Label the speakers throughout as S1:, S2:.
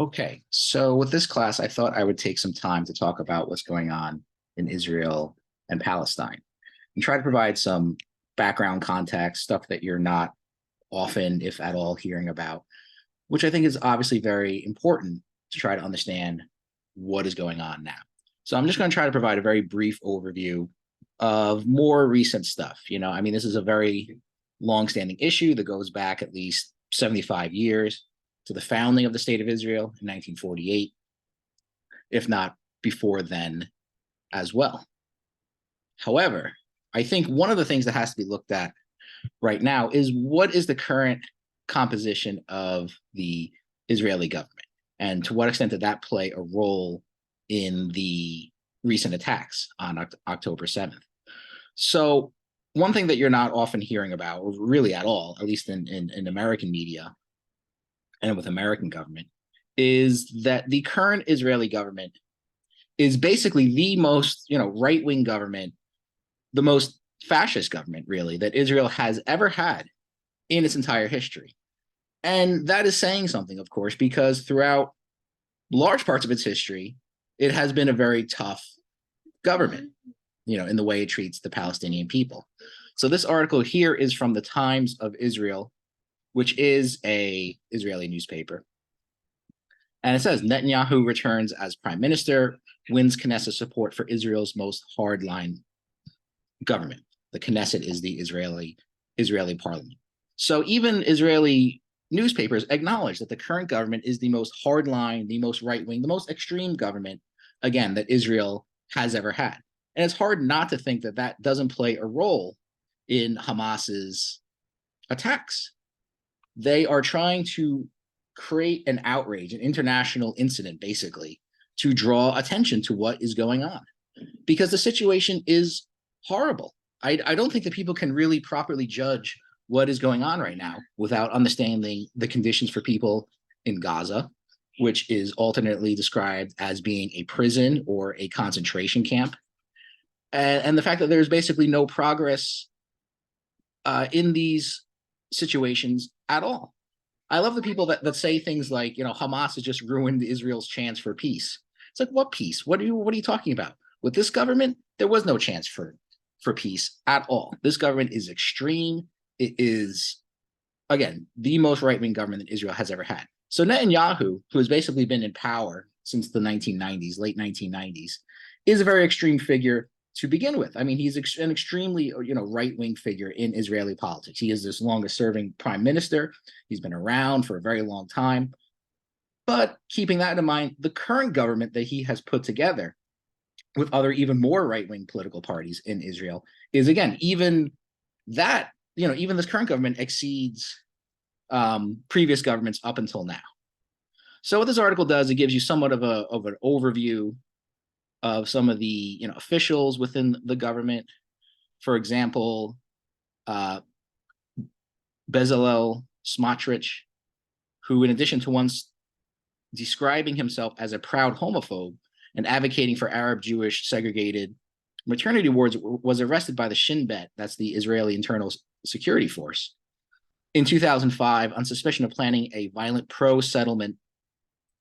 S1: Okay, so with this class, I thought I would take some time to talk about what's going on in Israel and Palestine and try to provide some background context, stuff that you're not often, if at all, hearing about, which I think is obviously very important to try to understand what is going on now. So I'm just going to try to provide a very brief overview of more recent stuff. I mean, this is a very long-standing issue that goes back at least 75 years to the founding of the state of Israel in 1948, if not before then as well. However, I think one of the things that has to be looked at right now is what is the current composition of the Israeli government, and to what extent did that play a role in the recent attacks on October 7th. So one thing that you're not often hearing about, or really at all, at least in American media and with American government, is that the current Israeli government is basically the most, right-wing government, the most fascist government, really, that Israel has ever had in its entire history. And that is saying something, of course, because throughout large parts of its history, it has been a very tough government, in the way it treats the Palestinian people. So this article here is from the Times of Israel, which is a Israeli newspaper. And it says, Netanyahu returns as prime minister, wins Knesset support for Israel's most hardline government. The Knesset is the Israeli parliament. So even Israeli newspapers acknowledge that the current government is the most hardline, the most right-wing, the most extreme government, again, that Israel has ever had. And it's hard not to think that that doesn't play a role in Hamas's attacks. They are trying to create an outrage, an international incident, basically, to draw attention to what is going on, because the situation is horrible. I don't think that people can really properly judge what is going on right now without understanding the conditions for people in Gaza, which is alternately described as being a prison or a concentration camp, and the fact that there's basically no progress in these situations at all. I love the people that say things like, Hamas has just ruined Israel's chance for peace. It's like, what peace? What are you talking about? With this government, there was no chance for peace at all. This government is extreme. It is, again, the most right-wing government that Israel has ever had. So Netanyahu, who has basically been in power since the 1990s, late 1990s, is a very extreme figure to begin with. I mean, he's an extremely, right-wing figure in Israeli politics. He is this longest-serving prime minister. He's been around for a very long time. But keeping that in mind, the current government that he has put together with other even more right-wing political parties in Israel is, again, even that, even this current government exceeds previous governments up until now. So what this article does, it gives you somewhat of an overview of some of the officials within the government. For example, Bezalel Smotrich, who, in addition to once describing himself as a proud homophobe and advocating for Arab-Jewish segregated maternity wards, was arrested by the Shin Bet, that's the Israeli Internal Security Force, in 2005 on suspicion of planning a violent pro-settlement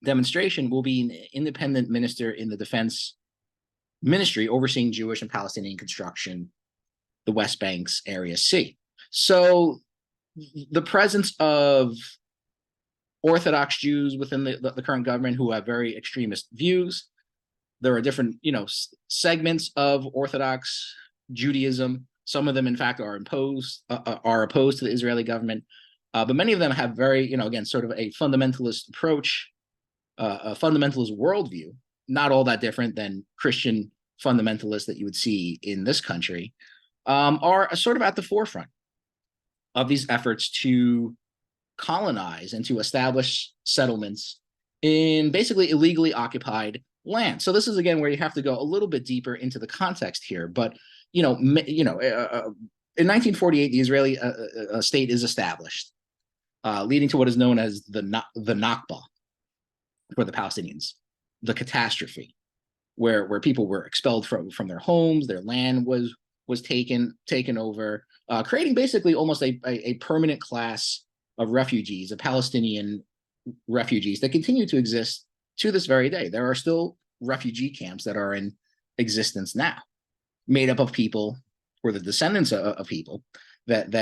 S1: demonstration. Will be an independent minister in the defense ministry overseeing Jewish and Palestinian construction, the West Bank's Area C. So the presence of Orthodox Jews within the current government who have very extremist views. There are different, segments of Orthodox Judaism. Some of them, in fact, are opposed to the Israeli government, but many of them have very, again, sort of a fundamentalist approach, a fundamentalist worldview, not all that different than Christian fundamentalists that you would see in this country, are sort of at the forefront of these efforts to colonize and to establish settlements in basically illegally occupied land. So this is, again, where you have to go a little bit deeper into the context here. But, in 1948, the Israeli state is established, leading to what is known as the Nakba for the Palestinians, the catastrophe, where people were expelled from their homes, their land was taken over, creating basically almost a permanent class of refugees, a Palestinian refugees that continue to exist to this very day. There are still refugee camps that are in existence now, made up of people or the descendants of people that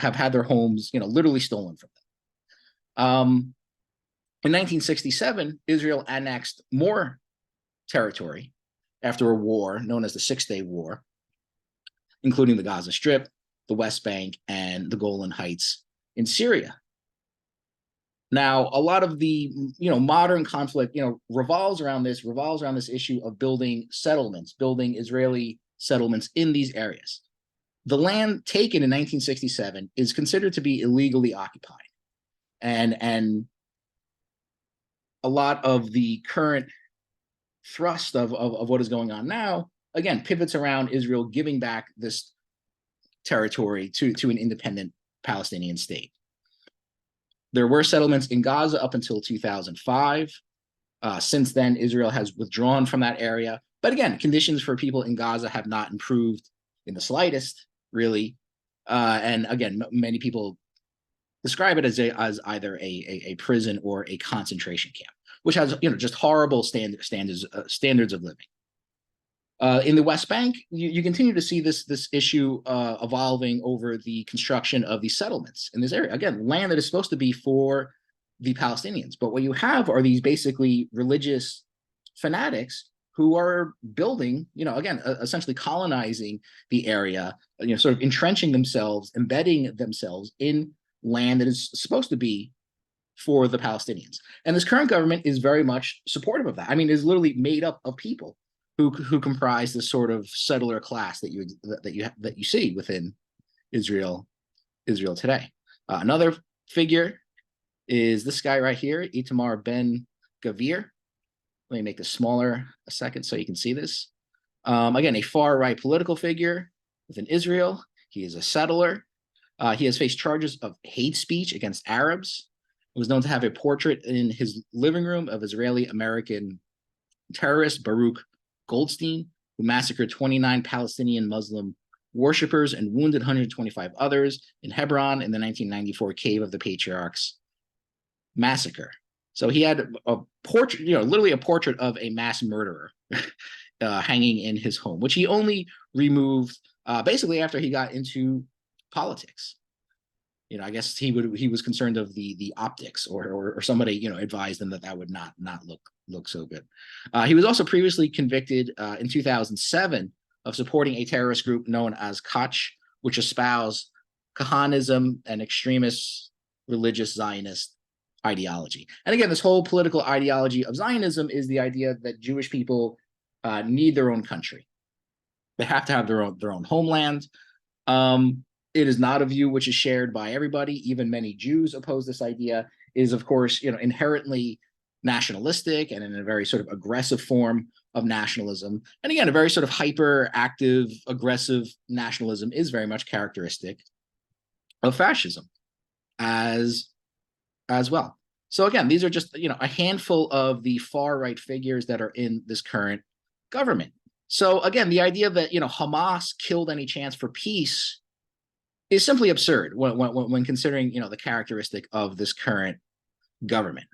S1: have had their homes, literally stolen from them. In 1967, Israel annexed more territory after a war known as the Six-Day War, including the Gaza Strip, the West Bank, and the Golan Heights in Syria. Now, a lot of the modern conflict revolves around this issue of building settlements, building Israeli settlements in these areas. The land taken in 1967 is considered to be illegally occupied, and a lot of the current thrust of what is going on now, again, pivots around Israel giving back this territory to an independent Palestinian state. There were settlements in Gaza up until 2005. Since then, Israel has withdrawn from that area. But again, conditions for people in Gaza have not improved in the slightest, really. And again, many people describe it as either a prison or a concentration camp, which has just horrible standards of living. In the West Bank, you continue to see this issue evolving over the construction of these settlements in this area. Again, land that is supposed to be for the Palestinians. But what you have are these basically religious fanatics who are building, essentially colonizing the area, sort of entrenching themselves, embedding themselves in land that is supposed to be for the Palestinians. And this current government is very much supportive of that. I mean, it's literally made up of people who comprise this sort of settler class that you see within Israel today. Another figure is this guy right here, Itamar Ben Gideon. Let me make this smaller a second so you can see this. Again, a far-right political figure within Israel. He is a settler. He has faced charges of hate speech against Arabs. He was known to have a portrait in his living room of Israeli-American terrorist Baruch Goldstein, who massacred 29 Palestinian Muslim worshippers and wounded 125 others in Hebron in the 1994 Cave of the Patriarchs massacre. So he had a portrait, literally a portrait of a mass murderer hanging in his home, which he only removed basically after he got into politics. I guess he was concerned of the optics, or somebody advised him that would not look so good. He was also previously convicted in 2007 of supporting a terrorist group known as Koch, which espoused Kahanism and extremist religious Zionist ideology. And again, this whole political ideology of Zionism is the idea that Jewish people need their own country. They have to have their own homeland. It is not a view which is shared by everybody. Even many Jews oppose this idea. It is, of course, inherently nationalistic and in a very sort of aggressive form of nationalism. And again, a very sort of hyperactive, aggressive nationalism is very much characteristic of fascism as well. So again, these are just a handful of the far right figures that are in this current government. So again, the idea that Hamas killed any chance for peace is simply absurd when considering the characteristic of this current government.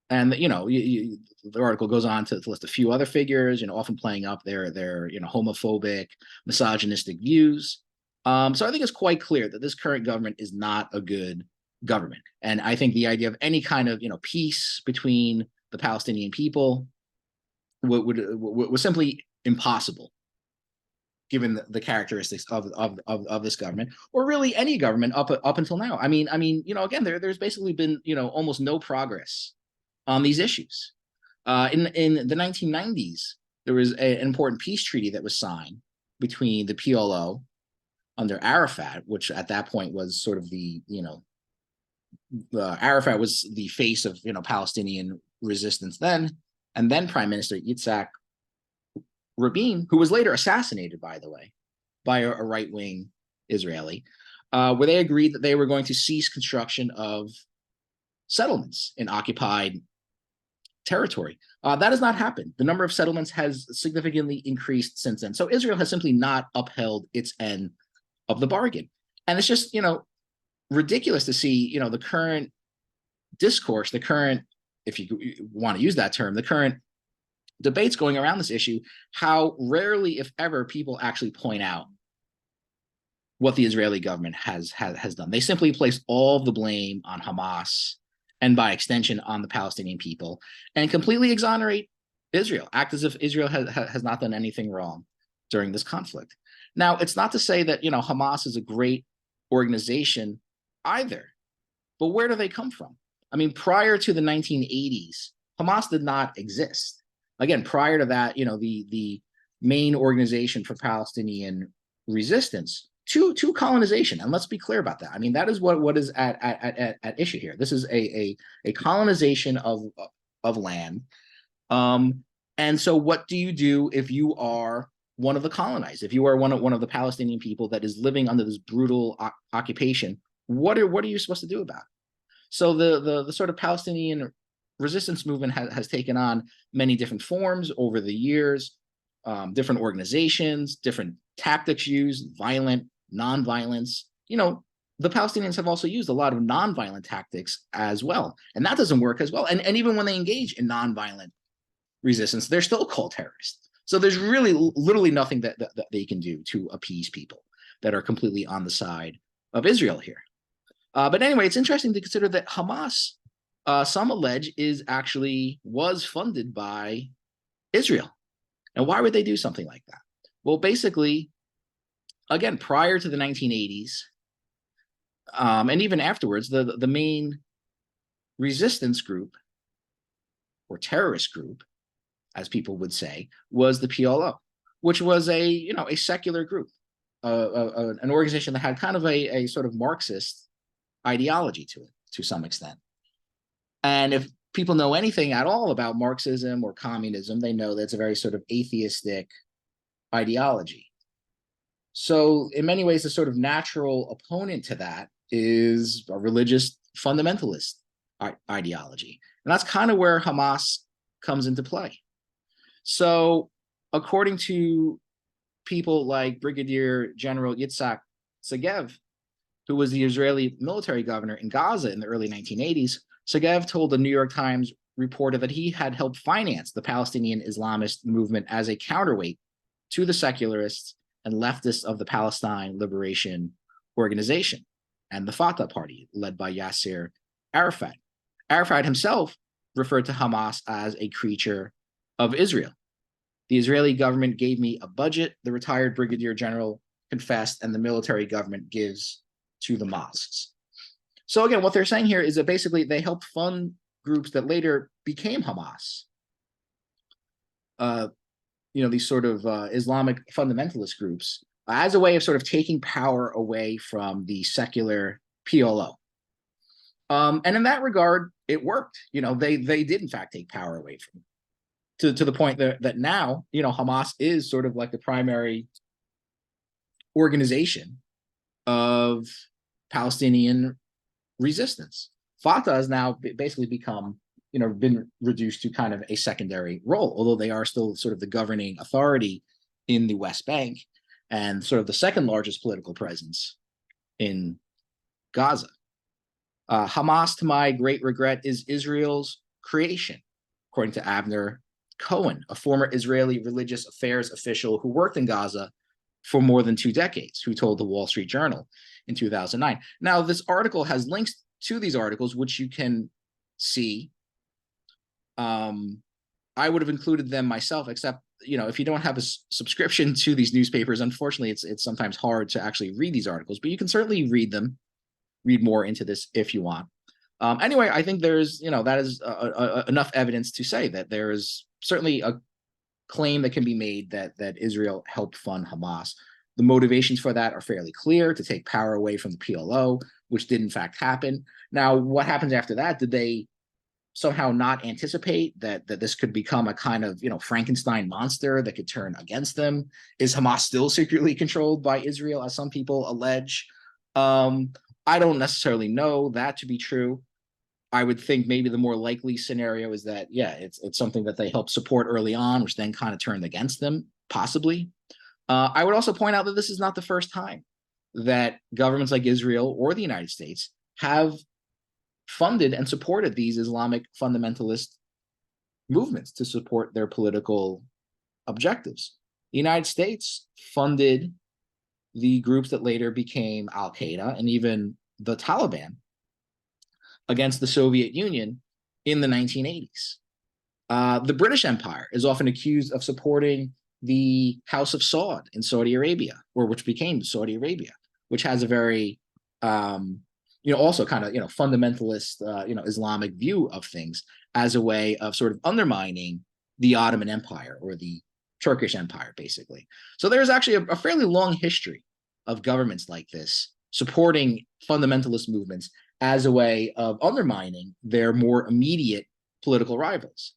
S1: And the article goes on to list a few other figures, often playing up their homophobic, misogynistic views. So I think it's quite clear that this current government is not a good government. And I think the idea of any kind of this between the Palestinian people was simply impossible, given the characteristics of this government, or really any government up until now. I mean, again, there's basically been almost no progress on these issues. In the 1990s, there was an important peace treaty that was signed between the PLO under Arafat, which at that point was sort of Arafat was the face of Palestinian resistance then, and then Prime Minister Yitzhak Rabin, who was later assassinated, by the way, by a right-wing Israeli, where they agreed that they were going to cease construction of settlements in occupied territory. That has not happened. The number of settlements has significantly increased since then. So Israel has simply not upheld its end of the bargain. And it's just, ridiculous to see, the current discourse, the current, if you want to use that term, the current debates going around this issue, how rarely, if ever, people actually point out what the Israeli government has done. They simply place all the blame on Hamas and by extension on the Palestinian people and completely exonerate Israel, act as if Israel has not done anything wrong during this conflict. Now, it's not to say that, Hamas is a great organization either, but where do they come from? I mean, prior to the 1980s, Hamas did not exist. Again, prior to that, the main organization for Palestinian resistance to colonization. And let's be clear about that. I mean, that is what is at issue here. This is a colonization of land. And so what do you do if you are one of the colonized, if you are one of the Palestinian people that is living under this brutal occupation? What are you supposed to do about it? So the sort of Palestinian resistance movement has taken on many different forms over the years, different organizations, different tactics used, violent, non-violence. The Palestinians have also used a lot of non-violent tactics as well, and that doesn't work as well. And even when they engage in non-violent resistance, they're still called terrorists. So there's really literally nothing that they can do to appease people that are completely on the side of Israel here. But anyway, it's interesting to consider that Hamas, some allege, was funded by Israel. And why would they do something like that? Well, basically, again, prior to the 1980s, and even afterwards, the main resistance group or terrorist group, as people would say, was the PLO, which was a secular group, an organization that had kind of a sort of Marxist ideology to it to some extent. And if people know anything at all about Marxism or communism, they know that it's a very sort of atheistic ideology. So in many ways, the sort of natural opponent to that is a religious fundamentalist ideology. And that's kind of where Hamas comes into play. So according to people like Brigadier General Yitzhak Segev, who was the Israeli military governor in Gaza in the early 1980s, Segev told the New York Times reporter that he had helped finance the Palestinian Islamist movement as a counterweight to the secularists and leftists of the Palestine Liberation Organization and the Fatah Party, led by Yasser Arafat. Arafat himself referred to Hamas as a creature of Israel. The Israeli government gave me a budget, the retired brigadier general confessed, and the military government gives to the mosques. So again, what they're saying here is that basically they helped fund groups that later became Hamas. These sort of Islamic fundamentalist groups as a way of sort of taking power away from the secular PLO. And in that regard, it worked. They did in fact take power away from them to the point that now, Hamas is sort of like the primary organization of Palestinian resistance. Fatah has now basically become, been reduced to kind of a secondary role, although they are still sort of the governing authority in the West Bank and sort of the second largest political presence in Gaza. Hamas, to my great regret, is Israel's creation, according to Avner Cohen, a former Israeli religious affairs official who worked in Gaza for more than 2 decades, who told the Wall Street Journal in 2009. Now, this article has links to these articles, which you can see. I would have included them myself, except, if you don't have a subscription to these newspapers, unfortunately, it's sometimes hard to actually read these articles, but you can certainly read them, read more into this if you want. Anyway, I think there's, that is enough evidence to say that there is certainly a claim that can be made that Israel helped fund Hamas. The motivations for that are fairly clear: to take power away from the PLO, which did in fact happen. Now, what happens after that? Did they somehow not anticipate that this could become a kind of, Frankenstein monster that could turn against them? Is Hamas still secretly controlled by Israel, as some people allege? I don't necessarily know that to be true. I would think maybe the more likely scenario is that, it's something that they helped support early on, which then kind of turned against them, possibly. I would also point out that this is not the first time that governments like Israel or the United States have funded and supported these Islamic fundamentalist movements to support their political objectives. The United States funded the groups that later became Al Qaeda and even the Taliban against the Soviet Union in the 1980s. The British Empire is often accused of supporting the House of Saud in Saudi Arabia, or which became Saudi Arabia, which has a very, also kind of, fundamentalist, Islamic view of things as a way of sort of undermining the Ottoman Empire or the Turkish Empire, basically. So there's actually a fairly long history of governments like this supporting fundamentalist movements as a way of undermining their more immediate political rivals.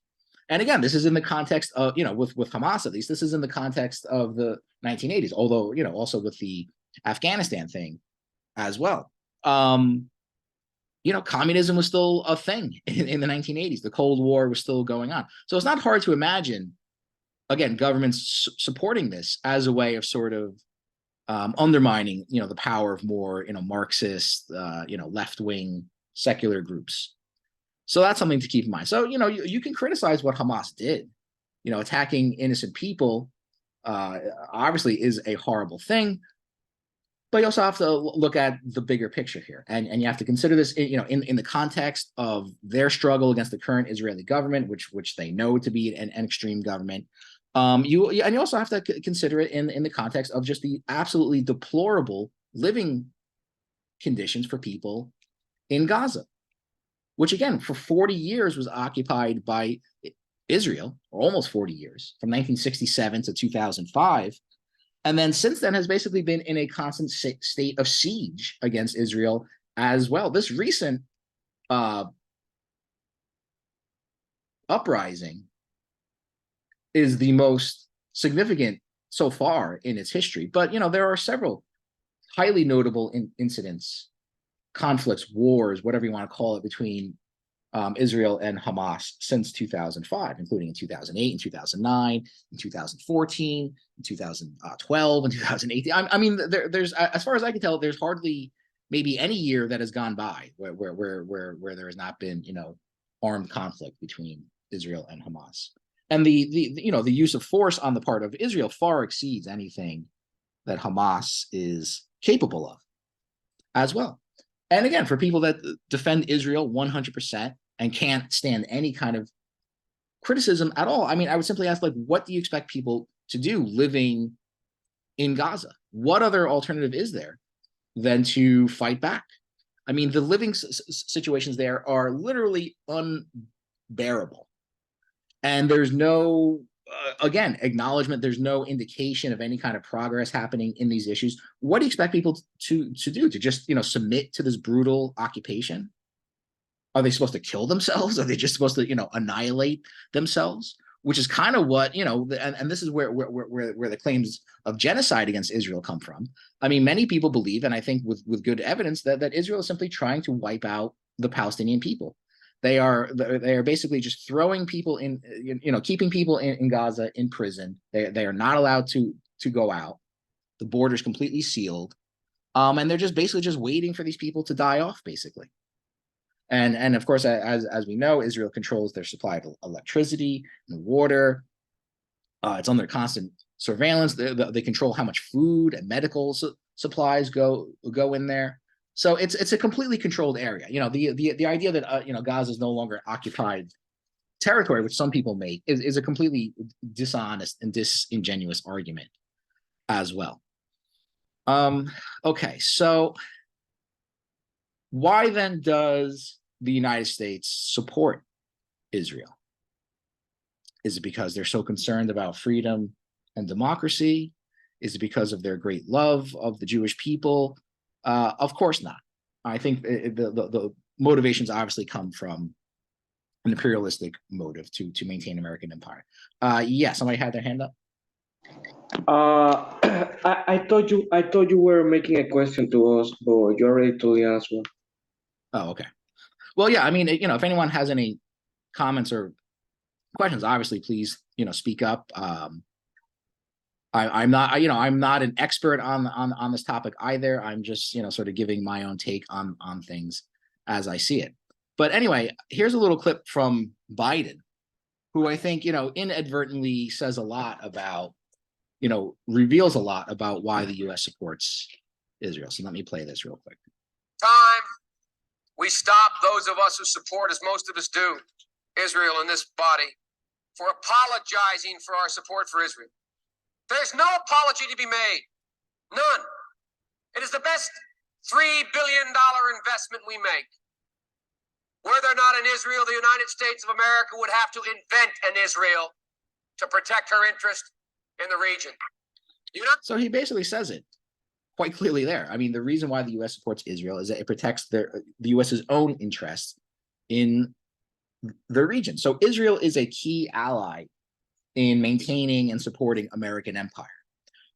S1: And again, this is in the context of, with Hamas, at least, this is in the context of the 1980s, although, also with the Afghanistan thing as well. Communism was still a thing in the 1980s. The Cold War was still going on. So it's not hard to imagine, again, governments supporting this as a way of sort of undermining, the power of more, Marxist, left-wing secular groups. So that's something to keep in mind. So, you can criticize what Hamas did. Attacking innocent people obviously is a horrible thing, but you also have to look at the bigger picture here. And you have to consider this, in the context of their struggle against the current Israeli government, which they know to be an extreme government. You also have to consider it in the context of just the absolutely deplorable living conditions for people in Gaza, which again, for 40 years was occupied by Israel, or almost 40 years, from 1967 to 2005. And then since then has basically been in a constant state of siege against Israel as well. This recent uprising is the most significant so far in its history. But, there are several highly notable incidents, conflicts, wars, whatever you want to call it, between Israel and Hamas since 2005, including in 2008, in 2009, in 2014, in 2012, and 2018. I mean, there's, as far as I can tell, there's hardly maybe any year that has gone by where there has not been, armed conflict between Israel and Hamas. And the use of force on the part of Israel far exceeds anything that Hamas is capable of as well. And again, for people that defend Israel 100% and can't stand any kind of criticism at all, I mean, I would simply ask, what do you expect people to do living in Gaza? What other alternative is there than to fight back? I mean, the living situations there are literally unbearable. And there's no, again, acknowledgement, there's no indication of any kind of progress happening in these issues. What do you expect people to do? To just, submit to this brutal occupation? Are they supposed to kill themselves? Are they just supposed to, annihilate themselves? Which is kind of what, and this is where the claims of genocide against Israel come from. I mean, many people believe, and I think with good evidence, that Israel is simply trying to wipe out the Palestinian people. They are basically just throwing people in, keeping people in Gaza in prison. They are not allowed to go out. The border is completely sealed, and they're just basically just waiting for these people to die off, basically. And of course, as we know, Israel controls their supply of electricity and water. It's under constant surveillance. They control how much food and medical supplies go in there. So it's a completely controlled area. The idea that Gaza is no longer occupied territory, which some people make, is a completely dishonest and disingenuous argument as well. Okay, so why then does the United States support Israel? Is it because they're so concerned about freedom and democracy? Is it because of their great love of the Jewish people? Of course not. I think the motivations obviously come from an imperialistic motive to maintain American empire. Yeah, somebody had their hand up.
S2: I thought you were making a question to us, but you already told the answer.
S1: Oh, okay. Well, yeah. I mean, if anyone has any comments or questions, obviously, please, speak up. I'm not, I'm not an expert on this topic either. I'm just, sort of giving my own take on things as I see it. But anyway, here's a little clip from Biden, who I think, inadvertently says a lot about, reveals a lot about why the U.S. supports Israel. So let me play this real quick.
S3: Time we stop those of us who support, as most of us do, Israel in this body, for apologizing for our support for Israel. There's no apology to be made. None. It is the best $3 billion investment we make. Were there not an Israel, the United States of America would have to invent an Israel to protect her interest in the region.
S1: So he basically says it quite clearly there. I mean, the reason why the U.S. supports Israel is that it protects the U.S.'s own interests in the region. So Israel is a key ally in maintaining and supporting American empire.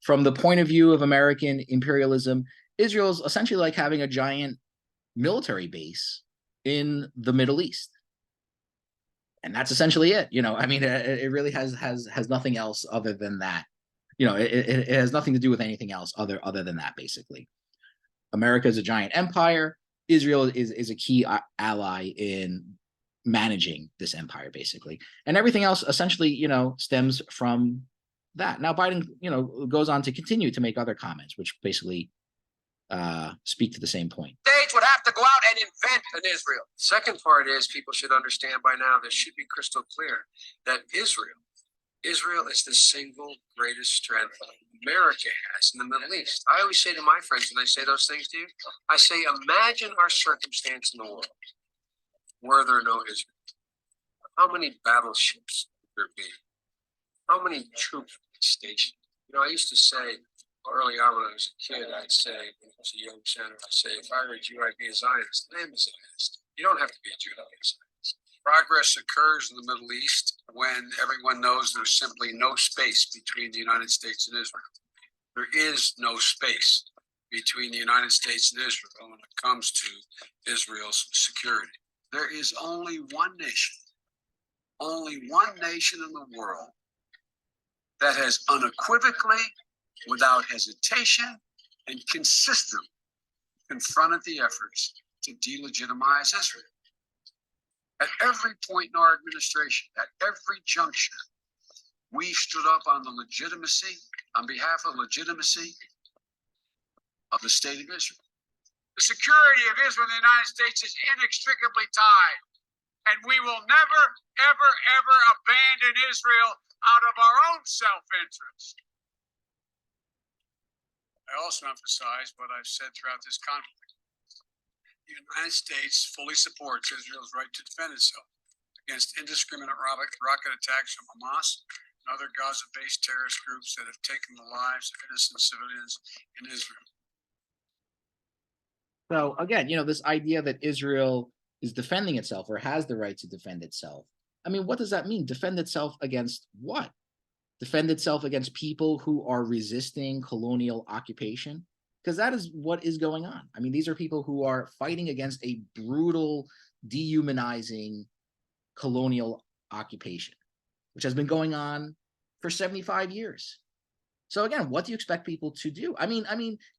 S1: From the point of view of American imperialism, Israel is essentially like having a giant military base in the Middle East. And that's essentially it. I mean, it really has nothing else other than that. It has nothing to do with anything else other than that, basically. America is a giant empire. Israel is a key ally in managing this empire, basically. And everything else essentially, stems from that. Now, Biden, goes on to continue to make other comments, which basically speak to the same point.
S3: States would have to go out and invent an Israel. Second part is people should understand by now, this should be crystal clear, that Israel is the single greatest strength America has in the Middle East. I always say to my friends, when I say those things to you, I say, imagine our circumstance in the world were there no Israel. How many battleships would there be? How many troops would be stationed? I used to say early on when I was a kid, I'd say, when I was a young senator, I'd say, if I were a Jew, I'd be a Zionist. I am a Zionist. You don't have to be a Jew to be a Zionist. Progress occurs in the Middle East when everyone knows there's simply no space between the United States and Israel. There is no space between the United States and Israel when it comes to Israel's security. There is only one nation in the world that has unequivocally, without hesitation, and consistently confronted the efforts to delegitimize Israel. At every point in our administration, at every juncture, we stood up on behalf of legitimacy of the state of Israel. The security of Israel and the United States is inextricably tied, and we will never, ever, ever abandon Israel out of our own self-interest. I also emphasize what I've said throughout this conflict. The United States fully supports Israel's right to defend itself against indiscriminate rocket attacks from Hamas and other Gaza-based terrorist groups that have taken the lives of innocent civilians in Israel.
S1: So again, this idea that Israel is defending itself or has the right to defend itself. I mean, what does that mean? Defend itself against what? Defend itself against people who are resisting colonial occupation? Because that is what is going on. I mean, these are people who are fighting against a brutal, dehumanizing colonial occupation, which has been going on for 75 years. So again, what do you expect people to do? I mean,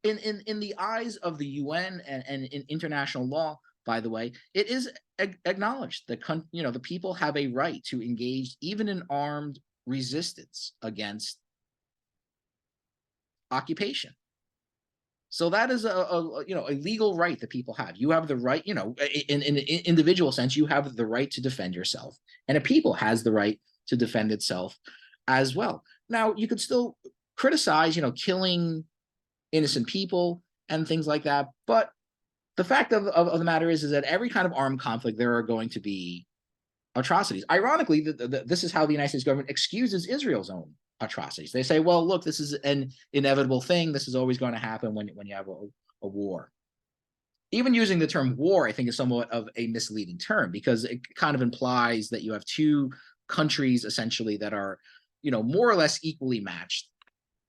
S1: in the eyes of the UN and in international law, by the way, it is acknowledged that the people have a right to engage even in armed resistance against occupation. So that is a legal right that people have. You have the right, in an individual sense, you have the right to defend yourself, and a people has the right to defend itself as well. Now, you could still criticize, killing innocent people and things like that, but the fact of the matter is that every kind of armed conflict, there are going to be atrocities. Ironically, this is how the United States government excuses Israel's own atrocities. They say, well, look, this is an inevitable thing. This is always going to happen when you have a war. Even using the term war, I think, is somewhat of a misleading term, because it kind of implies that you have two countries essentially that are, more or less equally matched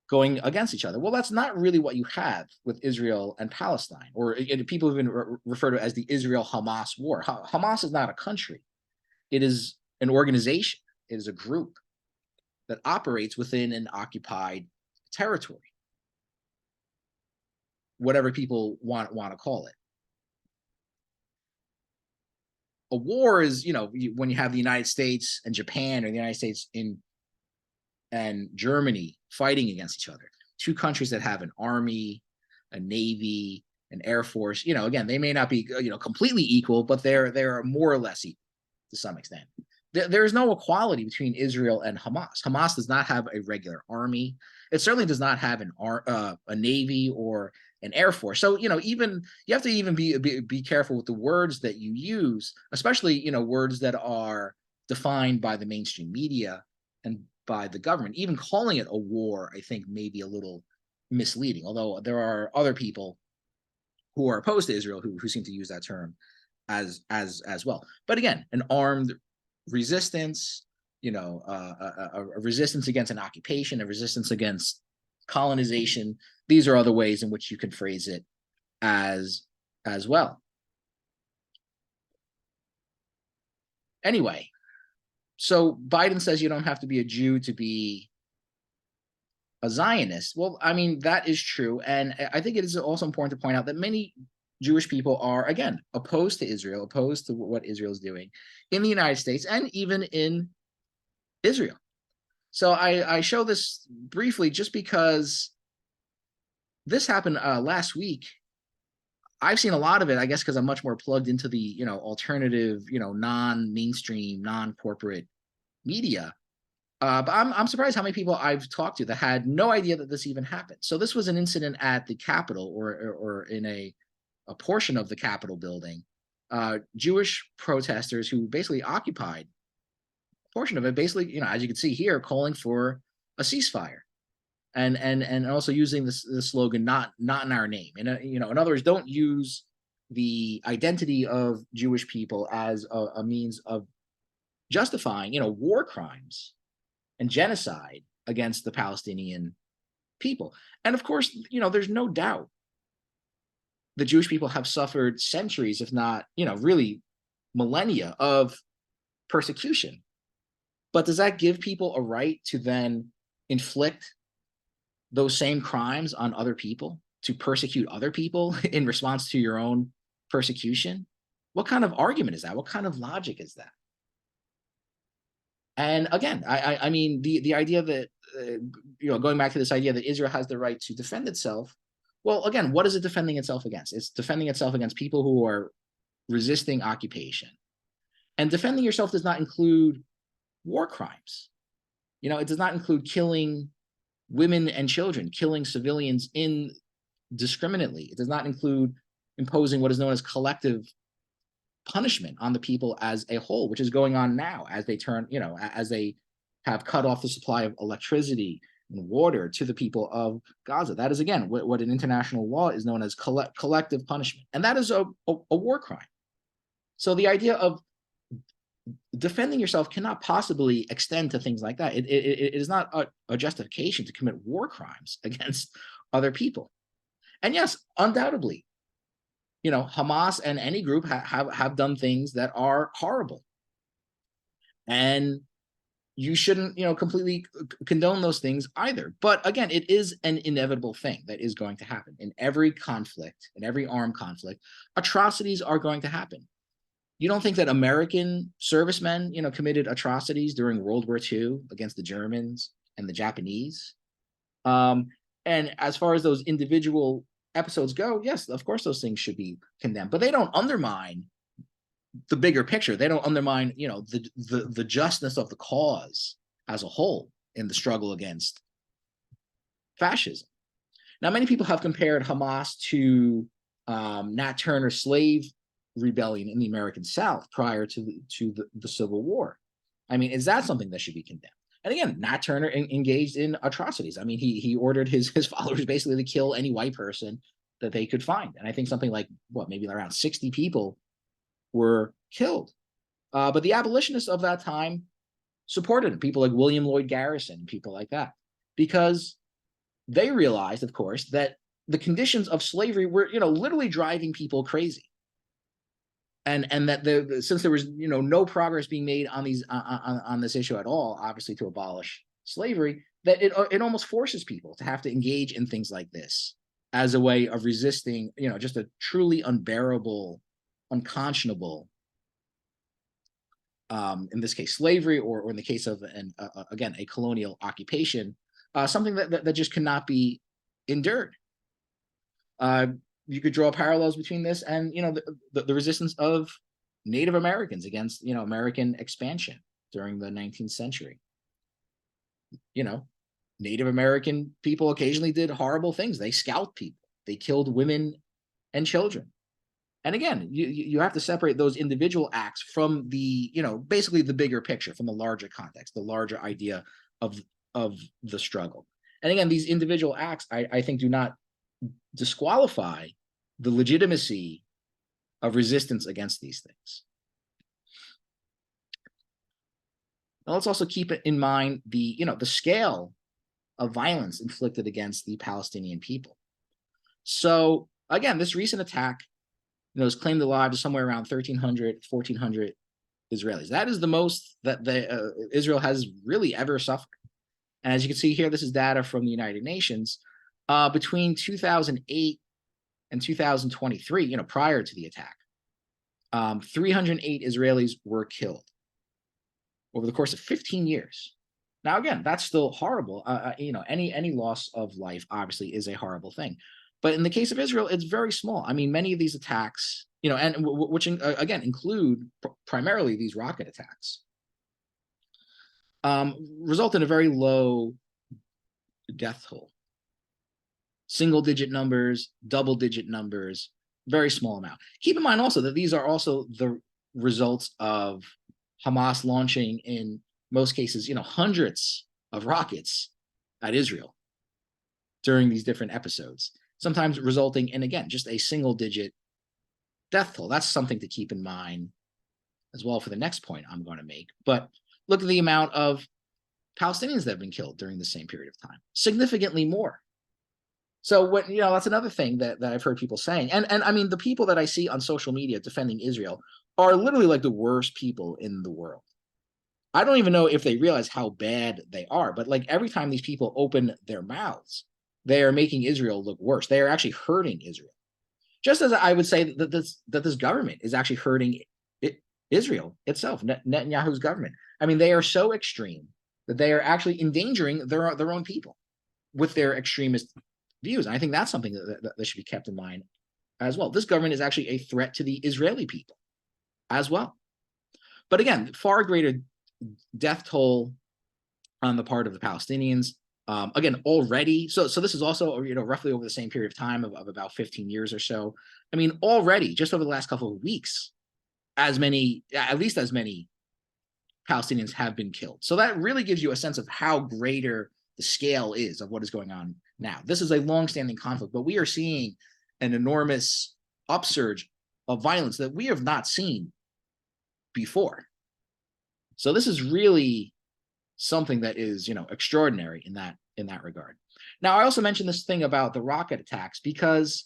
S1: going against each other. Well, that's not really what you have with Israel and Palestine, or people even refer to it as the Israel-Hamas war. Hamas is not a country. It is an organization. It is a group that operates within an occupied territory, whatever people want to call it. a war is, when you have the United States and Japan, or the United States and Germany fighting against each other, two countries that have an army, a navy, an air force. Again, they may not be completely equal, but they're more or less equal to some extent. There is no equality between Israel and Hamas. Hamas does not have a regular army. It certainly does not have a navy or an air force. So even you have to even be careful with the words that you use, especially words that are defined by the mainstream media and by the government. Even calling it a war, I think, may be a little misleading. Although there are other people who are opposed to Israel who seem to use that term as well. But again, an armed resistance, a resistance against an occupation, a resistance against colonization. These are other ways in which you can phrase it as well. Anyway, so Biden says you don't have to be a Jew to be a Zionist. Well, I mean, that is true. And I think it is also important to point out that many Jewish people are, again, opposed to Israel, opposed to what Israel is doing in the United States and even in Israel. So I show this briefly just because this happened last week. I've seen a lot of it, I guess, because I'm much more plugged into the, alternative, non-mainstream, non-corporate media. But I'm surprised how many people I've talked to that had no idea that this even happened. So this was an incident at the Capitol or in a portion of the Capitol building. Jewish protesters who basically occupied a portion of it, basically, as you can see here, calling for a ceasefire. And also using the slogan "not in our name," and in other words, don't use the identity of Jewish people as a means of justifying war crimes and genocide against the Palestinian people. And of course, there's no doubt the Jewish people have suffered centuries, if not really millennia of persecution. But does that give people a right to then inflict those same crimes on other people, to persecute other people in response to your own persecution? What kind of argument is that? What kind of logic is that? And again, I mean, the idea that, going back to this idea that Israel has the right to defend itself. Well, again, what is it defending itself against? It's defending itself against people who are resisting occupation. And defending yourself does not include war crimes. It does not include killing women and children, killing civilians indiscriminately. It does not include imposing what is known as collective punishment on the people as a whole, which is going on now as they as they have cut off the supply of electricity and water to the people of Gaza. That is, again, what in international law is known as collective punishment. And that is a war crime. So the idea of defending yourself cannot possibly extend to things like that. It is not a justification to commit war crimes against other people. And yes, undoubtedly, Hamas and any group have done things that are horrible. And you shouldn't, completely condone those things either. But again, it is an inevitable thing that is going to happen. In every conflict, in every armed conflict, atrocities are going to happen. You don't think that American servicemen, committed atrocities during World War II against the Germans and the Japanese? And as far as those individual episodes go, yes, of course, those things should be condemned, but they don't undermine the bigger picture. They don't undermine, the justness of the cause as a whole in the struggle against fascism. Now, many people have compared Hamas to Nat Turner's slave rebellion in the American South prior to the Civil War. I mean, is that something that should be condemned? And again, Nat Turner engaged in atrocities. I mean, he ordered his followers basically to kill any white person that they could find. And I think something like, maybe around 60 people were killed. But the abolitionists of that time supported him, people like William Lloyd Garrison, people like that, because they realized, of course, that the conditions of slavery were, literally driving people crazy. And that since there was no progress being made on this issue at all, obviously to abolish slavery, that it almost forces people to have to engage in things like this as a way of resisting just a truly unbearable, unconscionable in this case, slavery, or in the case of again, a colonial occupation, something that just cannot be endured. You could draw parallels between this and the resistance of Native Americans against American expansion during the 19th century. Native American people occasionally did horrible things. They scalped people. They killed women and children. And again, you have to separate those individual acts from the, basically the bigger picture, from the larger context, the larger idea of the struggle. And again, these individual acts, I think, do not disqualify the legitimacy of resistance against these things. Now, let's also keep in mind the scale of violence inflicted against the Palestinian people. So again, this recent attack has claimed the lives of somewhere around 1,300, 1,400 Israelis. That is the most that Israel has really ever suffered. And as you can see here, this is data from the United Nations. Between 2008 and 2023, prior to the attack, 308 Israelis were killed over the course of 15 years. Now, again, that's still horrible. Any loss of life obviously is a horrible thing. But in the case of Israel, it's very small. I mean, many of these attacks, and which again include primarily these rocket attacks, result in a very low death toll. Single-digit numbers, double-digit numbers, very small amount. Keep in mind also that these are also the results of Hamas launching, in most cases, hundreds of rockets at Israel during these different episodes, sometimes resulting in, again, just a single-digit death toll. That's something to keep in mind as well for the next point I'm going to make. But look at the amount of Palestinians that have been killed during the same period of time, significantly more. So what that's another thing that I've heard people saying, and I mean, the people that I see on social media defending Israel are literally like the worst people in the world. I don't even know if they realize how bad they are, but like every time these people open their mouths, they are making Israel look worse. They are actually hurting Israel. Just as I would say that this government is actually hurting Israel itself, Netanyahu's government. I mean, they are so extreme that they are actually endangering their own people with their extremist views. And I think that's something that should be kept in mind as well. This government is actually a threat to the Israeli people as well. But again, far greater death toll on the part of the Palestinians. Again, already, so this is also roughly over the same period of time of about 15 years or so. I mean, already just over the last couple of weeks, at least as many Palestinians have been killed. So that really gives you a sense of how greater the scale is of what is going on now. This is a long-standing conflict, but we are seeing an enormous upsurge of violence that we have not seen before. So this is really something that is, extraordinary in that regard. Now, I also mentioned this thing about the rocket attacks because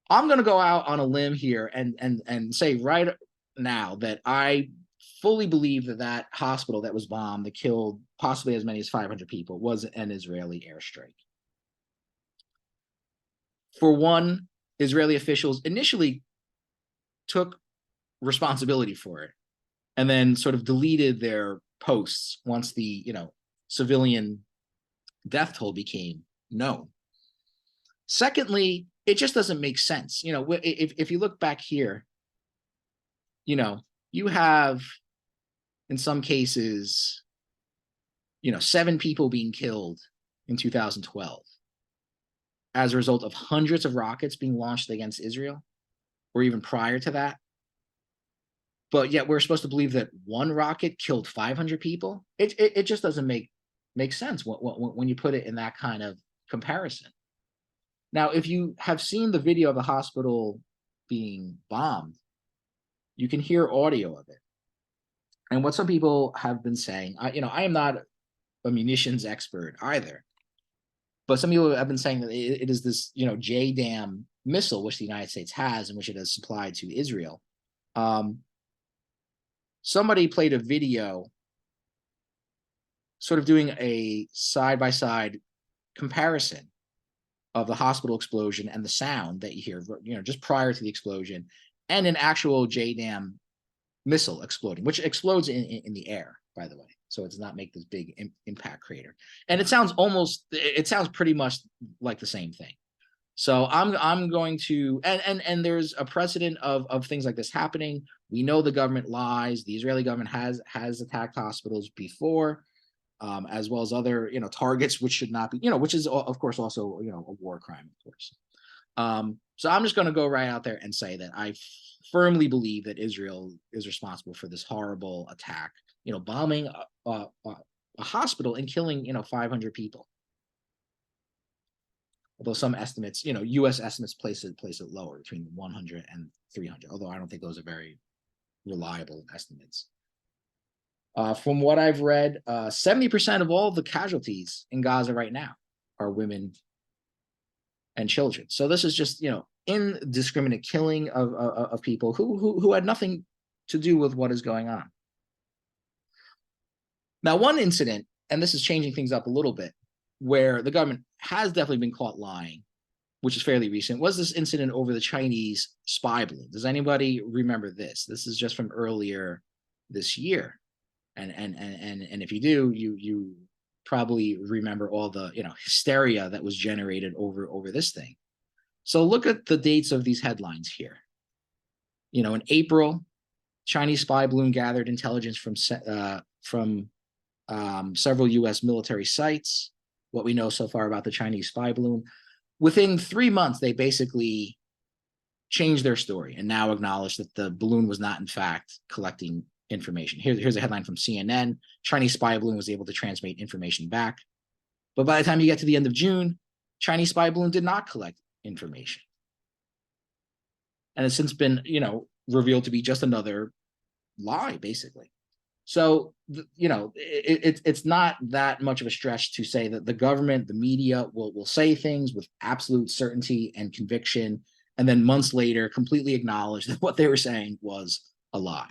S1: I'm going to go out on a limb here and say right now that I fully believe that hospital that was bombed, that killed possibly as many as 500 people, was an Israeli airstrike. For one, Israeli officials initially took responsibility for it and then sort of deleted their posts once the civilian death toll became known. Secondly, it just doesn't make sense. If you look back here, you have in some cases 7 people being killed in 2012 as a result of hundreds of rockets being launched against Israel, or even prior to that. But yet we're supposed to believe that one rocket killed 500 people. It just doesn't make sense when you put it in that kind of comparison. Now, if you have seen the video of the hospital being bombed, you can hear audio of it. And what some people have been saying, I am not a munitions expert either, but some people have been saying that it is this, JDAM missile, which the United States has and which it has supplied to Israel. Somebody played a video sort of doing a side-by-side comparison of the hospital explosion and the sound that you hear, just prior to the explosion, and an actual JDAM missile exploding, which explodes in the air, by the way. So it does not make this big impact crater. And it sounds pretty much like the same thing. So I'm going to, and there's a precedent of things like this happening. We know the government lies. The Israeli government has attacked hospitals before, as well as other, targets, which should not be, which is of course also, a war crime, of course. So I'm just going to go right out there and say that I firmly believe that Israel is responsible for this horrible attack, bombing a hospital and killing, 500 people. Although some estimates, U.S. estimates place it lower, between 100 and 300. Although I don't think those are very reliable estimates. From what I've read, 70% of all the casualties in Gaza right now are women and children. So this is just, indiscriminate killing of people who had nothing to do with what is going on. Now, one incident, and this is changing things up a little bit, where the government has definitely been caught lying, which is fairly recent, was this incident over the Chinese spy balloon. Does anybody remember this? This is just from earlier this year. And if you do, you probably remember all the hysteria that was generated over this thing. So look at the dates of these headlines here. In April, Chinese spy balloon gathered intelligence from several U.S. military sites. What we know so far about the Chinese spy balloon. Within 3 months, they basically changed their story and now acknowledge that the balloon was not, in fact, collecting information. Here's a headline from CNN. Chinese spy balloon was able to transmit information back. But by the time you get to the end of June, Chinese spy balloon did not collect information. And it's since been, revealed to be just another lie, basically. So, it's not that much of a stretch to say that the government, the media will say things with absolute certainty and conviction, and then months later completely acknowledge that what they were saying was a lie.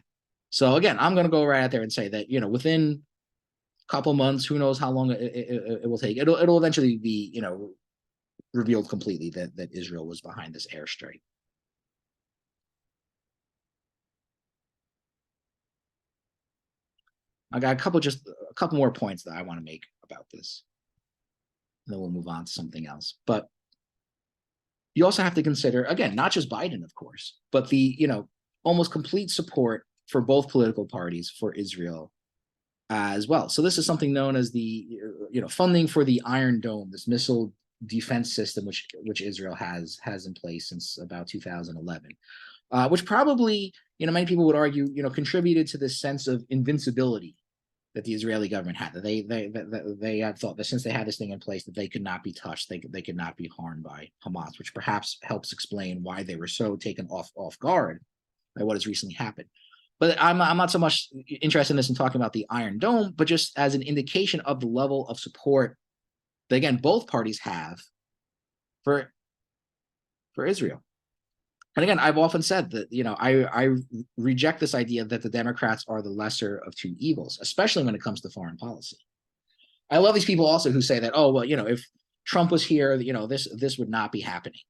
S1: So again, I'm going to go right out there and say that, within a couple months, who knows how long it will take, it'll eventually be, revealed completely that Israel was behind this airstrike. I got a couple more points that I want to make about this. And then we'll move on to something else. But you also have to consider, again, not just Biden, of course, but the, almost complete support for both political parties for Israel as well. So this is something known as the, funding for the Iron Dome, this missile defense system, which Israel has in place since about 2011, which probably, many people would argue, contributed to this sense of invincibility that the Israeli government had. That they had thought that since they had this thing in place, that they could not be touched, they could not be harmed by Hamas, which perhaps helps explain why they were so taken off guard by what has recently happened. But I'm not so much interested in this and talking about the Iron Dome, but just as an indication of the level of support that, again, both parties have for Israel. And again, I've often said that, I reject this idea that the Democrats are the lesser of two evils, especially when it comes to foreign policy. I love these people also who say that, oh, well, if Trump was here, this would not be happening.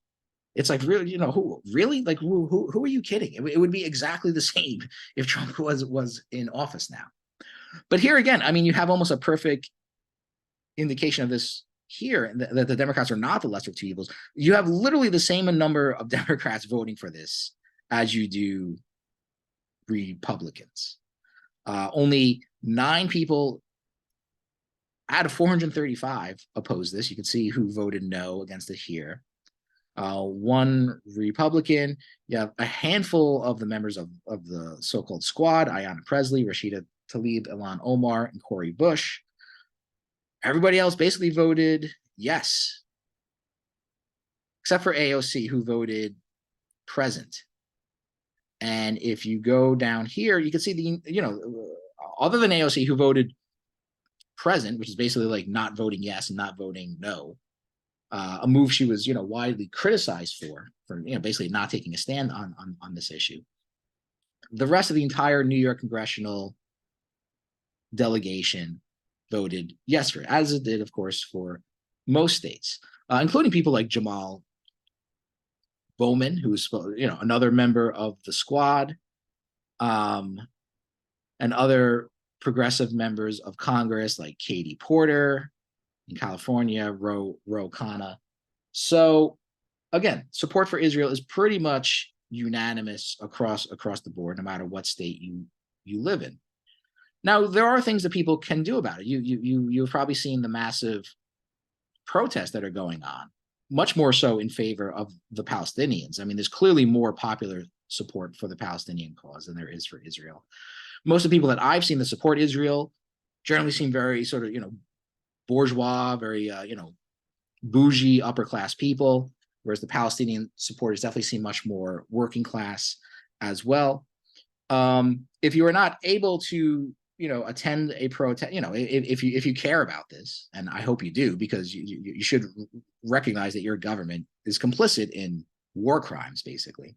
S1: It's like, really, who really, like, who are you kidding? It would be exactly the same if Trump was in office now. But here again, I mean, you have almost a perfect indication of this here, that the Democrats are not the lesser of two evils. You have literally the same number of Democrats voting for this as you do Republicans. Only 9 people out of 435 oppose this. You can see who voted no against it here. 1 Republican. You have a handful of the members of the so-called squad: Ayanna Pressley, Rashida Tlaib, Ilhan Omar, and Cori Bush. Everybody else basically voted yes, except for AOC, who voted present. And if you go down here, you can see the, other than AOC, who voted present, which is basically like not voting yes and not voting no, a move she was, widely criticized for basically not taking a stand on this issue. The rest of the entire New York congressional delegation voted yes for it, as it did, of course, for most states, including people like Jamal Bowman, who's another member of the squad, and other progressive members of Congress like Katie Porter in California, Ro Khanna. So again, support for Israel is pretty much unanimous across the board, no matter what state you live in. Now, there are things that people can do about it. You've probably seen the massive protests that are going on, much more so in favor of the Palestinians. I mean, there's clearly more popular support for the Palestinian cause than there is for Israel. Most of the people that I've seen that support Israel generally seem very sort of, bourgeois, very, bougie, upper class people, whereas the Palestinian supporters definitely seem much more working class as well. If you are not able to, attend a protest, if you care about this, and I hope you do, because you should recognize that your government is complicit in war crimes, basically.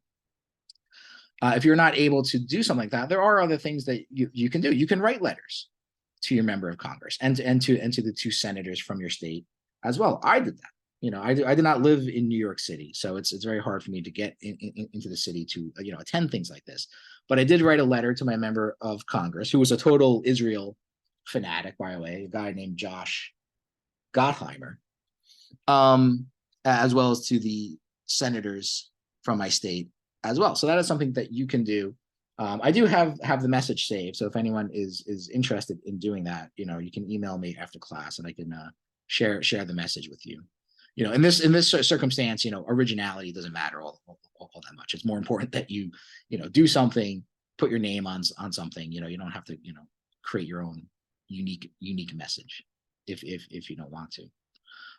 S1: If you're not able to do something like that, there are other things that you can do. You can write letters to your member of Congress and to the two senators from your state as well. I did that. I did not live in New York City, so it's very hard for me to get into the city to attend things like this. But I did write a letter to my member of Congress, who was a total Israel fanatic, by the way, a guy named Josh Gottheimer, as well as to the senators from my state as well. So that is something that you can do. I do have the message saved, so if anyone is interested in doing that, you can email me after class, and I can share the message with you. In this circumstance, originality doesn't matter all that much. It's more important that you do something, put your name on something. You don't have to create your own unique message if you don't want to.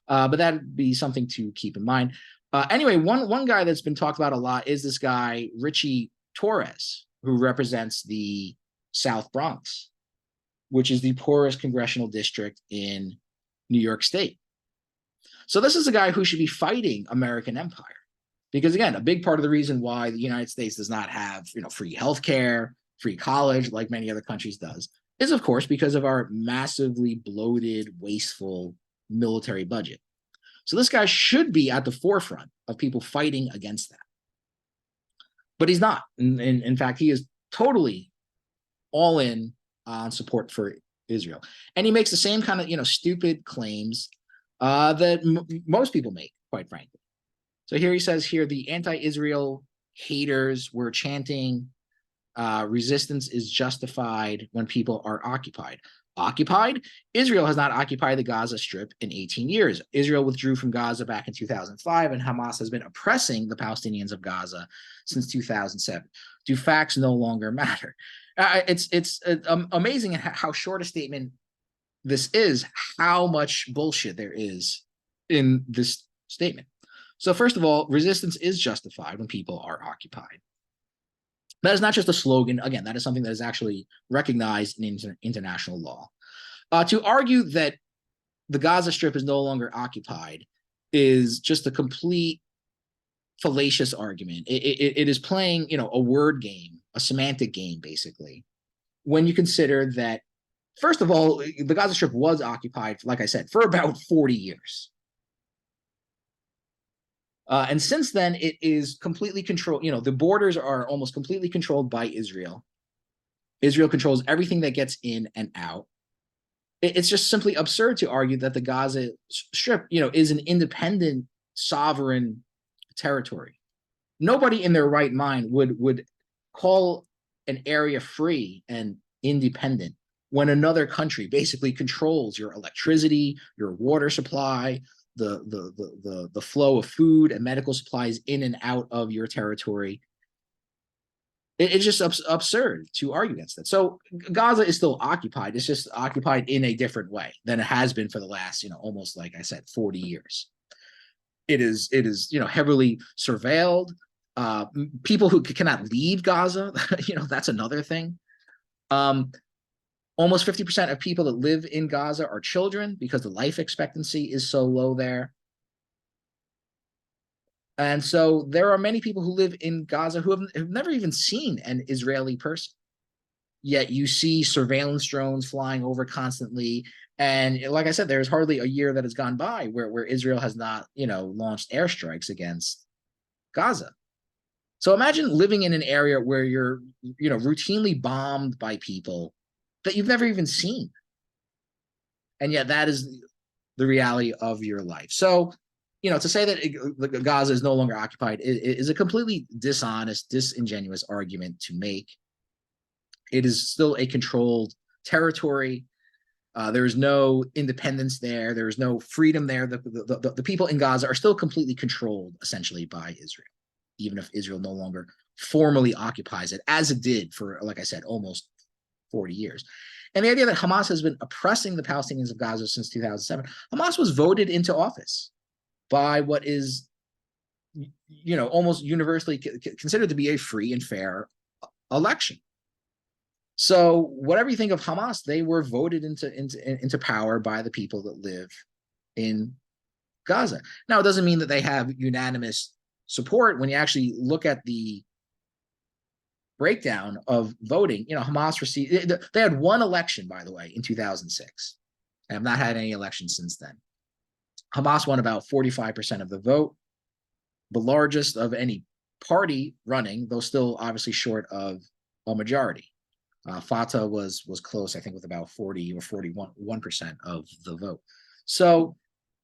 S1: But that'd be something to keep in mind. Anyway, one guy that's been talked about a lot is this guy Richie Torres, who represents the South Bronx, which is the poorest congressional district in New York State. So this is a guy who should be fighting American empire, because again, a big part of the reason why the United States does not have free healthcare, free college like many other countries does, is of course because of our massively bloated, wasteful military budget. So this guy should be at the forefront of people fighting against that, but he's not. In fact, he is totally all in on support for Israel, and he makes the same kind of stupid claims that most people make, quite frankly. So here he says the anti-Israel haters were chanting, resistance is justified when people are occupied. Occupied? Israel has not occupied the Gaza Strip in 18 years. Israel withdrew from Gaza back in 2005, and Hamas has been oppressing the Palestinians of Gaza since 2007. Do facts no longer matter? It's amazing how short a statement this is, how much bullshit there is in this statement. So first of all, resistance is justified when people are occupied. That is not just a slogan. Again, that is something that is actually recognized in international law. To argue that the Gaza Strip is no longer occupied is just a complete fallacious argument. It is playing, a word game, a semantic game, basically, when you consider that, first of all, the Gaza Strip was occupied, like I said, for about 40 years. And since then, it is completely controlled. The borders are almost completely controlled by Israel. Israel controls everything that gets in and out. It's just simply absurd to argue that the Gaza Strip, is an independent, sovereign territory. Nobody in their right mind would call an area free and independent when another country basically controls your electricity, your water supply, the flow of food and medical supplies in and out of your territory. It's just absurd to argue against that. So Gaza is still occupied. It's just occupied in a different way than it has been for the last, almost, like I said, 40 years. It is heavily surveilled. People who cannot leave Gaza, that's another thing. Almost 50% of people that live in Gaza are children because the life expectancy is so low there. And so there are many people who live in Gaza who have never even seen an Israeli person. Yet you see surveillance drones flying over constantly. And like I said, there's hardly a year that has gone by where Israel has not, launched airstrikes against Gaza. So imagine living in an area where you're, routinely bombed by people that you've never even seen. And yet that is the reality of your life. So, to say that Gaza is no longer occupied is a completely dishonest, disingenuous argument to make. It is still a controlled territory. There is no independence there. There is no freedom there. The people in Gaza are still completely controlled, essentially, by Israel, even if Israel no longer formally occupies it, as it did for, like I said, almost 40 years. And the idea that Hamas has been oppressing the Palestinians of Gaza since 2007, Hamas was voted into office by what is, almost universally considered to be a free and fair election. So whatever you think of Hamas, they were voted into power by the people that live in Gaza. Now, it doesn't mean that they have unanimous support. When you actually look at the breakdown of voting, Hamas received, they had one election, by the way, in 2006. They have not had any elections since then. Hamas won about 45% of the vote, the largest of any party running, though still obviously short of a majority. Fatah was close, I think, with about 40 or 41% of the vote. So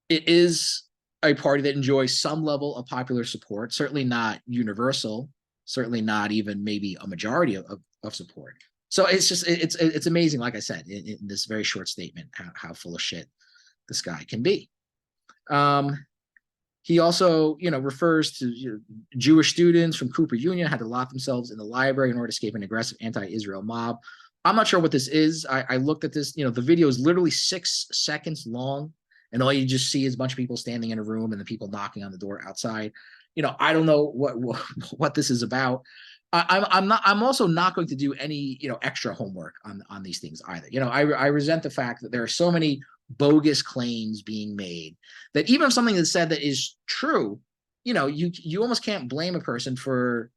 S1: it is a party that enjoys some level of popular support, certainly not universal, certainly not even maybe a majority of support. So it's amazing, like I said, in this very short statement, how full of shit this guy can be. He also, refers to Jewish students from Cooper Union had to lock themselves in the library in order to escape an aggressive anti-Israel mob. I'm not sure what this is. I looked at this, the video is literally 6 seconds long, and all you just see is a bunch of people standing in a room and the people knocking on the door outside. I don't know what this is about. I'm also not going to do any, extra homework on these things either. I resent the fact that there are so many bogus claims being made that even if something is said that is true, you almost can't blame a person for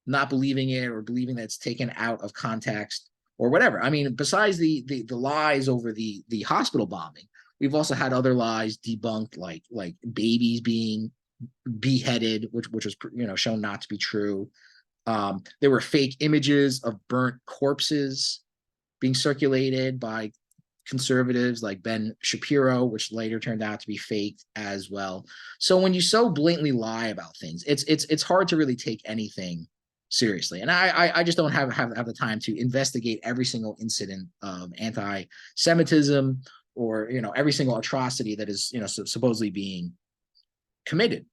S1: not believing it or believing that it's taken out of context or whatever. I mean, besides the lies over the hospital bombing, we've also had other lies debunked, like babies being beheaded, which was shown not to be true. There were fake images of burnt corpses being circulated by conservatives like Ben Shapiro, which later turned out to be faked as well. So when you so blatantly lie about things, it's hard to really take anything seriously. And I just don't have the time to investigate every single incident of anti-Semitism or every single atrocity that is supposedly being committed.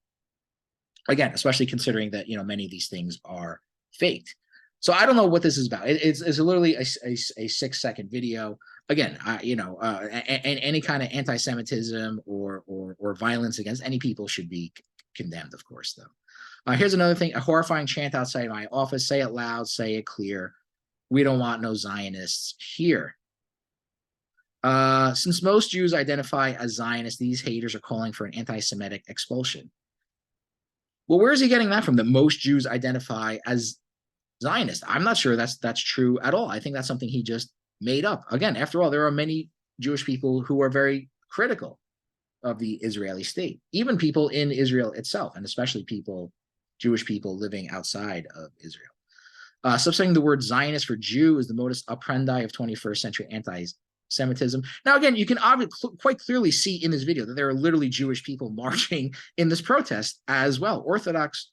S1: Again, especially considering that many of these things are faked. So I don't know what this is about. It's literally a 6-second video. Again, any kind of anti-Semitism or violence against any people should be condemned, of course, though. Here's another thing: a horrifying chant outside my office. Say it loud, say it clear. We don't want no Zionists here. Since most Jews identify as Zionists, these haters are calling for an anti-Semitic expulsion. Well, where is he getting that from? That most Jews identify as Zionist? I'm not sure that's true at all. I think that's something he just made up. Again, after all, there are many Jewish people who are very critical of the Israeli state, even people in Israel itself, and especially Jewish people living outside of Israel. Substituting the word Zionist for Jew is the modus operandi of 21st century anti-Semitism. Now, again, you can quite clearly see in this video that there are literally Jewish people marching in this protest as well. Orthodox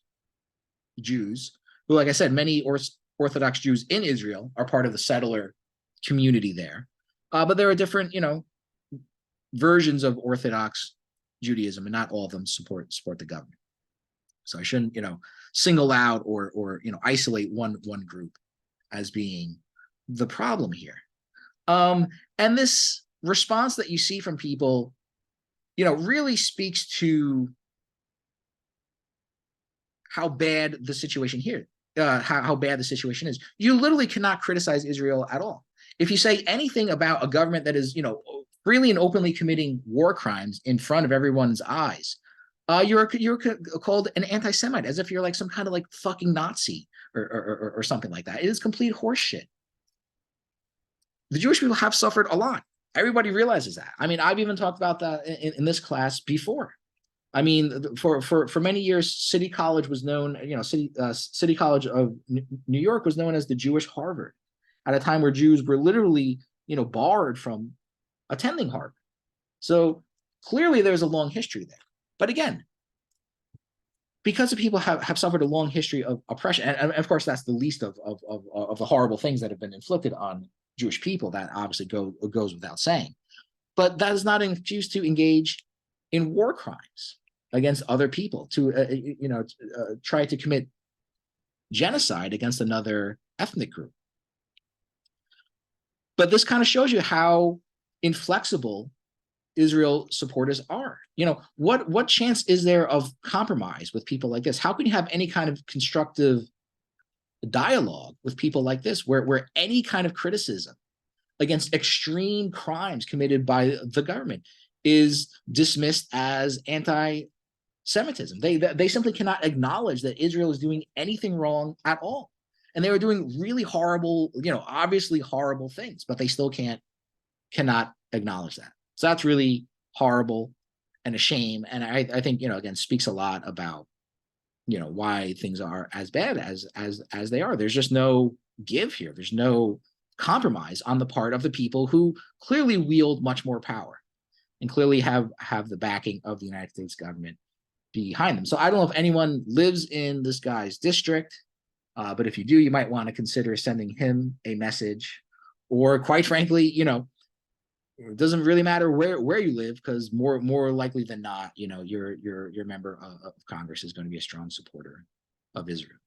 S1: Jews, who, like I said, many Orthodox Jews in Israel are part of the settler community there. But there are different, versions of Orthodox Judaism, and not all of them support the government. So I shouldn't, single out or isolate one group as being the problem here. And this response that you see from people, really speaks to how bad the situation here, how bad the situation is. You literally cannot criticize Israel at all. If you say anything about a government that is, freely and openly committing war crimes in front of everyone's eyes, you're called an anti-Semite, as if you're like some kind of like fucking Nazi or something like that. It is complete horseshit. The Jewish people have suffered a lot. Everybody realizes that. I mean, I've even talked about that in this class before. I mean, for many years, City College was known, City College of New York was known as the Jewish Harvard, at a time where Jews were literally, barred from attending Harvard. So clearly there's a long history there. But again, because the people have suffered a long history of oppression, and of course that's the least of the horrible things that have been inflicted on Jewish people, that obviously goes without saying. But that is not an excuse to engage in war crimes against other people, to try to commit genocide against another ethnic group. But this kind of shows you how inflexible Israel supporters are. What chance is there of compromise with people like this? How can you have any kind of constructive dialogue with people like this, where any kind of criticism against extreme crimes committed by the government is dismissed as anti-Semitism? They simply cannot acknowledge that Israel is doing anything wrong at all. And they were doing really horrible, obviously horrible things, but they still cannot acknowledge that. So that's really horrible and a shame. And I think, again, speaks a lot about, why things are as bad as they are. There's just no give here. There's no compromise on the part of the people who clearly wield much more power and clearly have the backing of the United States government behind them. So I don't know if anyone lives in this guy's district, but if you do, you might want to consider sending him a message, or quite frankly, it doesn't really matter where you live, because more likely than not, your member of Congress is going to be a strong supporter of Israel.